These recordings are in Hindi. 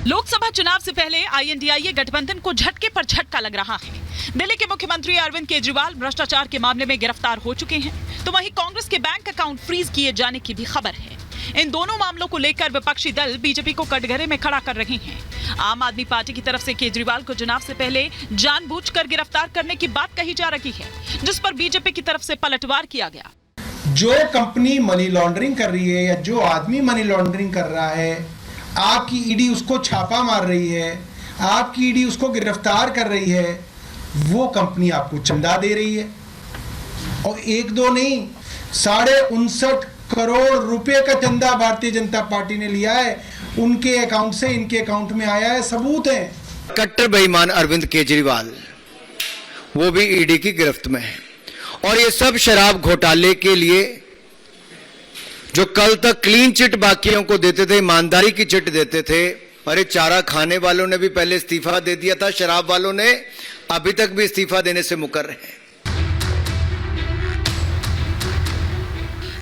लोकसभा चुनाव से पहले आईएनडीआईए गठबंधन को झटके पर झटका लग रहा है। दिल्ली के मुख्यमंत्री अरविंद केजरीवाल भ्रष्टाचार के मामले में गिरफ्तार हो चुके हैं, तो वहीं कांग्रेस के बैंक अकाउंट फ्रीज किए जाने की भी खबर है। इन दोनों मामलों को लेकर विपक्षी दल बीजेपी को कटघरे में खड़ा कर रहे हैं। आम आदमी पार्टी की तरफ से केजरीवाल को चुनाव से पहले जानबूझकर गिरफ्तार करने की बात कही जा रही है, जिस पर बीजेपी की तरफ से पलटवार किया गया। जो कंपनी मनी लॉन्ड्रिंग कर रही है या जो आदमी मनी लॉन्ड्रिंग कर रहा है, आपकी ईडी उसको छापा मार रही है, आपकी ईडी उसको गिरफ्तार कर रही है, वो कंपनी आपको चंदा दे रही है। और एक दो नहीं, 59.5 करोड़ रुपए का चंदा भारतीय जनता पार्टी ने लिया है। उनके अकाउंट से इनके अकाउंट में आया है, सबूत है। कट्टर बेईमान अरविंद केजरीवाल वो भी ईडी की गिरफ्त में है, और ये सब शराब घोटाले के लिए जो कल तक क्लीन चिट बाकियों को देते थे, ईमानदारी की चिट देते थे। अरे चारा खाने वालों ने भी पहले इस्तीफा दे दिया था, शराब वालों ने अभी तक भी इस्तीफा देने से मुकर रहे हैं।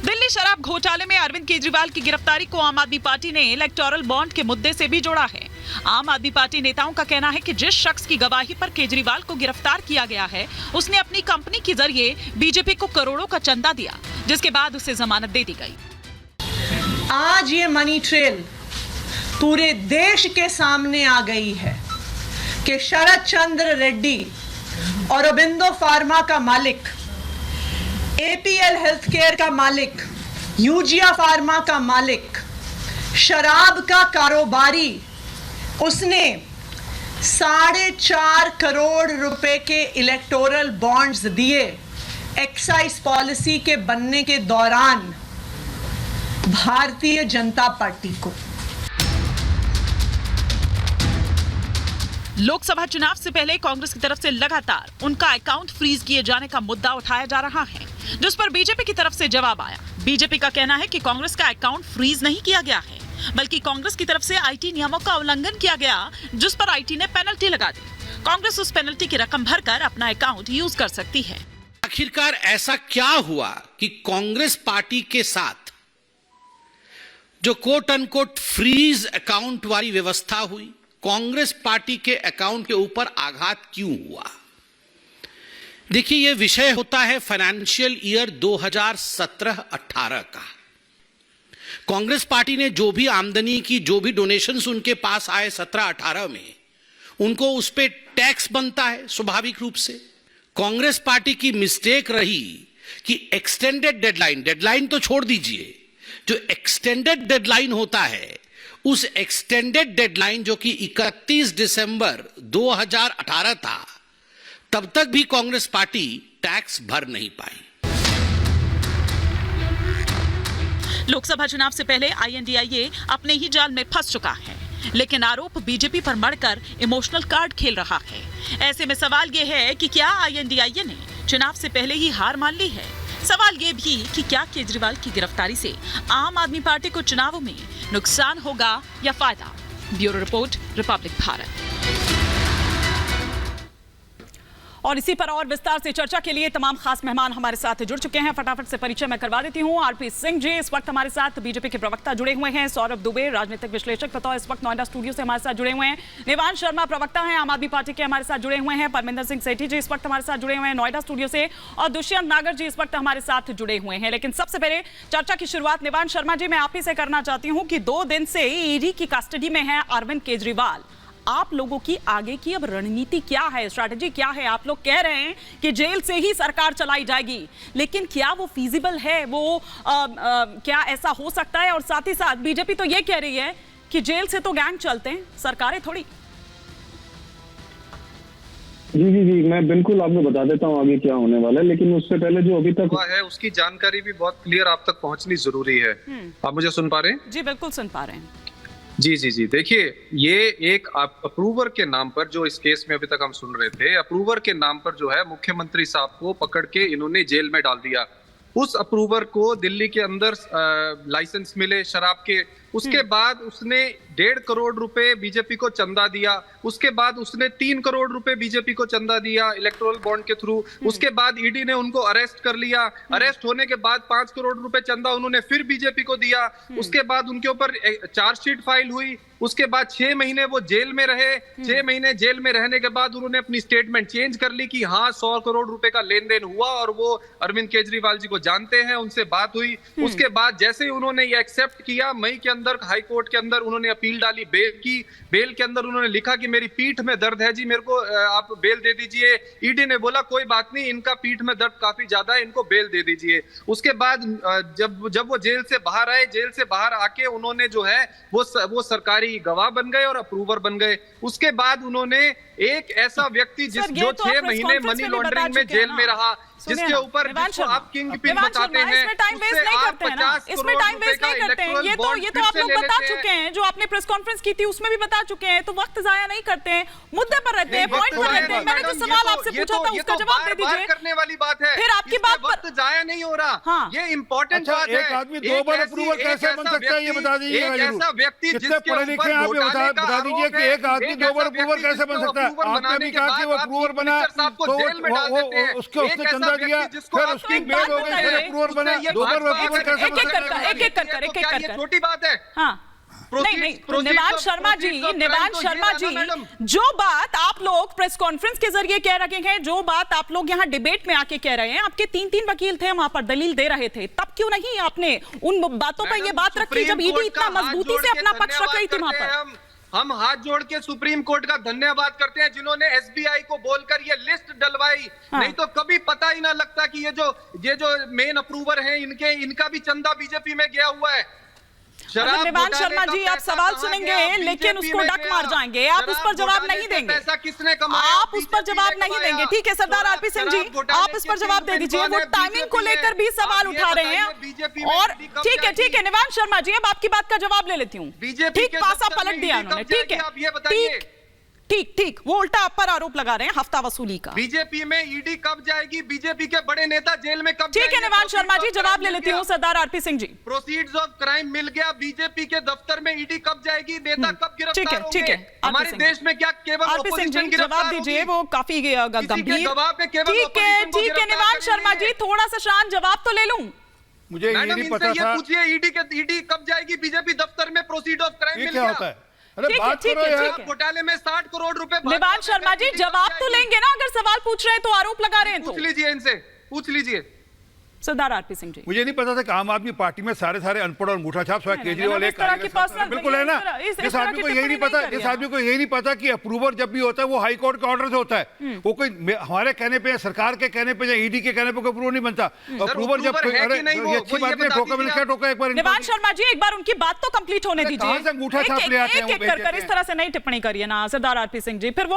दिल्ली शराब घोटाले में अरविंद केजरीवाल की गिरफ्तारी को आम आदमी पार्टी ने इलेक्टोरल बॉन्ड के मुद्दे से भी जोड़ा है। आम आदमी पार्टी नेताओं का कहना है कि जिस शख्स की गवाही पर केजरीवाल को गिरफ्तार किया गया है, उसने अपनी कंपनी के जरिए बीजेपी को करोड़ों का चंदा दिया, जिसके बाद उसे जमानत दे दी गई। आज ये मनी ट्रेल पूरे देश के सामने आ गई है कि शरद चंद्र रेड्डी और अरबिंदो फार्मा का मालिक, एपीएल हेल्थ केयर का मालिक, यूजिया फार्मा का मालिक, शराब का कारोबारी, उसने 4.5 करोड़ रुपए के इलेक्टोरल बॉन्ड्स दिए एक्साइज पॉलिसी के बनने के दौरान भारतीय जनता पार्टी को। लोकसभा चुनाव से पहले कांग्रेस की तरफ से लगातार उनका अकाउंट फ्रीज किए जाने का मुद्दा उठाया जा रहा है, जिस पर बीजेपी की तरफ से जवाब आया। बीजेपी का कहना है कि कांग्रेस का अकाउंट फ्रीज नहीं किया गया है, बल्कि कांग्रेस की तरफ से आईटी नियमों का उल्लंघन किया गया, जिस पर आईटी ने पेनल्टी लगा दी। कांग्रेस उस पेनल्टी की रकम भरकर अपना अकाउंट यूज कर सकती है। आखिरकार ऐसा क्या हुआ कि कांग्रेस पार्टी के साथ जो कोट अनकोट फ्रीज अकाउंट वाली व्यवस्था हुई, कांग्रेस पार्टी के अकाउंट के ऊपर आघात क्यों हुआ? देखिए, यह विषय होता है फाइनेंशियल ईयर 2017-18 का। कांग्रेस पार्टी ने जो भी आमदनी की, जो भी डोनेशंस उनके पास आए 17-18 में, उनको उस पर टैक्स बनता है स्वाभाविक रूप से। कांग्रेस पार्टी की मिस्टेक रही कि एक्सटेंडेड डेडलाइन तो छोड़ दीजिए, जो एक्सटेंडेड डेडलाइन होता है, उस एक्सटेंडेड डेडलाइन जो कि 31 दिसंबर 2018 था, तब तक भी कांग्रेस पार्टी टैक्स भर नहीं पाई। लोकसभा चुनाव से पहले आईएनडीआईए अपने ही जाल में फंस चुका है, लेकिन आरोप बीजेपी पर मढ़कर इमोशनल कार्ड खेल रहा है। ऐसे में सवाल यह है कि क्या आईएनडीआईए ने चुनाव से पहले ही हार मान ली है? सवाल ये भी कि क्या केजरीवाल की गिरफ्तारी से आम आदमी पार्टी को चुनावों में नुकसान होगा या फायदा? Bureau report, Republic Bharat. और इसी पर और विस्तार से चर्चा के लिए तमाम खास मेहमान हमारे साथ जुड़ चुके हैं। फटाफट से परिचय मैं करवा देती हूं। आरपी सिंह जी इस वक्त हमारे साथ बीजेपी के प्रवक्ता जुड़े हुए हैं। सौरभ दुबे राजनीतिक विश्लेषक बतौर इस वक्त नोएडा स्टूडियो से हमारे साथ जुड़े हुए हैं। निवांश शर्मा प्रवक्ता हैं आम आदमी पार्टी के, हमारे साथ जुड़े हुए हैं। परमिंदर सिंह सेठी जी इस वक्त हमारे साथ जुड़े हुए हैं नोएडा स्टूडियो से, और दुष्यंत नागर जी इस वक्त हमारे साथ जुड़े हुए हैं। लेकिन सबसे पहले चर्चा की शुरुआत निवांश शर्मा जी मैं आप ही से करना चाहती हूँ कि 2 दिन से ईडी की कस्टडी में है अरविंद केजरीवाल। आप लोगों की आगे की अब रणनीति क्या है, स्ट्रैटेजी क्या है? आप लोग कह रहे हैं कि जेल से ही सरकार चलाई जाएगी, लेकिन क्या वो फीजिबल है? वो क्या ऐसा हो सकता है? और साथ ही साथ बीजेपी तो ये कह रही है कि जेल से तो गैंग चलते हैं, सरकारें थोड़ी। जी, मैं बिल्कुल आपको बता देता हूँ आगे क्या होने वाला है, लेकिन उससे पहले जो अभी तक हुआ है उसकी जानकारी भी बहुत क्लियर आप तक पहुंचनी जरूरी है। आप मुझे सुन पा रहे हैं? जी बिल्कुल सुन पा रहे हैं। जी देखिए, ये एक अप्रूवर के नाम पर, जो इस केस में अभी तक हम सुन रहे थे, अप्रूवर के नाम पर जो है मुख्यमंत्री साहब को पकड़ के इन्होंने जेल में डाल दिया। उस अप्रूवर को दिल्ली के अंदर लाइसेंस मिले शराब के, उसके बाद उसने 1.5 करोड़ रुपए बीजेपी को चंदा दिया, उसके बाद उसने 3 करोड़ रुपए बीजेपी को चंदा दिया इलेक्टोरल बॉन्ड के थ्रू, उसके बाद ईडी ने उनको अरेस्ट कर लिया, अरेस्ट होने के बाद 5 करोड़ रुपए चंदा उन्होंने फिर बीजेपी को दिया, उसके बाद उनके ऊपर चार्जशीट फाइल हुई, उसके बाद 6 महीने वो जेल में रहे, 6 महीने जेल में रहने के बाद उन्होंने अपनी स्टेटमेंट चेंज कर ली कि हाँ 100 करोड़ रुपए का लेन देन हुआ और वो अरविंद केजरीवाल जी को जानते हैं, उनसे बात हुई। उसके बाद जैसे ही उन्होंने ये एक्सेप्ट किया, मई के अंदर हाई कोर्ट के अंदर उन्होंने अपील डाली बेल की, बेल के अंदर उन्होंने लिखा कि मेरी पीठ में दर्द है जी, मेरे को आप बेल दे दीजिए। ईडी ने बोला कोई बात नहीं, इनका पीठ में दर्द काफी ज्यादा है, इनको बेल दे दीजिए। उसके बाद जब वो जेल से बाहर आए, जेल से बाहर आके उन्होंने जो है वो सरकारी गवाह बन गए और अप्रूवर बन गए। उसके बाद उन्होंने एक ऐसा व्यक्ति जो 6 महीने मनी लॉन्ड्रिंग में जेल में रहा, जिसके ऊपर आप किंग पिन बताते हैं, इसमें टाइम वेस्ट नहीं करते हैं, इसमें टाइम वेस्ट नहीं करते हैं। ये तो आप लोग बता चुके हैं, जो आपने प्रेस कॉन्फ्रेंस की थी उसमें भी बता चुके हैं, तो वक्त जाया नहीं करते हैं, मुद्दे पर रहते हैं, पॉइंट पर रहते हैं। मैंने जो सवाल आपसे पूछा था उसका जवाब दे दीजिए। करने वाली बात है, फिर आपकी बात पर वक्त जाया नहीं हो रहा, ये इंपॉर्टेंट बात है। एक आदमी 2 बार अप्रूवर कैसे बन सकता है, ये बता दीजिए। एक ऐसा व्यक्ति कितने पढ़े लिखे हैं आप, ये बता दीजिए कि एक आदमी 2 बार अप्रूवर कैसे बन सकता है। आपने भी कहा कि वो अप्रूवर बना तो उसने चंदा दिया, फिर उसकी बेल हो गई, फिर अप्रूवर बना, 2 बार अप्रूवर कैसे बन सकता है। एक एक कर छोटी बात है। हाँ नहीं, निवांश शर्मा जी, जो बात आप लोग प्रेस कॉन्फ्रेंस के जरिए कह रहे हैं, जो बात आप लोग यहाँ डिबेट में आके कह रहे हैं, आपके 3 वकील थे वहां पर दलील दे रहे थे, तब क्यों नहीं आपने उन बातों पर ये बात रखी जब ईडी इतना मजबूती से अपना पक्ष रख रही थी वहां पर? हम हाथ जोड़ के सुप्रीम कोर्ट का धन्यवाद करते हैं जिन्होंने एसबीआई को बोलकर ये लिस्ट डलवाई। नहीं तो कभी पता ही ना लगता कि ये जो मेन अप्रूवर हैं इनका भी चंदा बीजेपी में गया हुआ है। निवांश शर्मा जी, आप सवाल सुनेंगे लेकिन उसको डक मार जाएंगे, आप उस पर जवाब नहीं देंगे, आप उस पर जवाब नहीं देंगे। ठीक है सरदार आरपी सिंह जी, आप इस पर जवाब दे दीजिए। वो टाइमिंग को लेकर भी सवाल उठा रहे हैं और ठीक है निवांश शर्मा जी, अब आपकी बात का जवाब ले लेती हूँ। ठीक, पासा पलट दिया उन्होंने, ठीक है, ठीक, वो उल्टा आप पर आरोप लगा रहे हैं हफ्ता वसूली का। बीजेपी में ईडी कब जाएगी, बीजेपी के बड़े नेता जेल में कब? ठीक है निवांश शर्मा जी, जवाब ले लेती हूँ Sardar RP Singh ji. Proceeds of crime मिल गया, बीजेपी के दफ्तर में ईडी कब जाएगी, नेता कब गिरफ्तार होंगे? ठीक है हमारे देश में क्या केवल ऑपोजिशन जवाब दीजिए, वो काफी गंभीर। ठीक है निवांश शर्मा जी, थोड़ा सा शांत जवाब तो ले लूं। मुझे ये नहीं पता था, पूछिए ईडी कब जाएगी बीजेपी दफ्तर में, प्रोसीड ऑफ क्राइम मिल गया। अरे बात करो यार, घोटाले में 60 करोड़ रुपए। निवांश शर्मा जी, जवाब तो लेंगे ना, अगर सवाल पूछ रहे हैं तो आरोप लगा रहे हैं तो पूछ लीजिए, इनसे पूछ लीजिए। सरदार आरपी सिंह जी, मुझे नहीं पता था कि आम आदमी पार्टी में सारे अनपढ़ और अंगूठा छाप केजरीवाल एक बिल्कुल है ना। इस आदमी को यही नहीं पता कि अप्रूवर जब भी होता है वो हाई कोर्ट के ऑर्डर से होता है। वो कोई हमारे कहने पे, सरकार के कहने पे या ईडी के कहने पे कोई अप्रूवर नहीं बनता। अप्रूवर जब अच्छी बात नहीं, ठोका मैंने क्या ठोका एक बार। निवांश शर्मा जी, एक बार उनकी बात तो कंप्लीट होने दीजिए। अंगूठा छाप ले आते हैं इस तरह से नहीं टिप्पणी करिए ना सरदार आरपी सिंह जी, फिर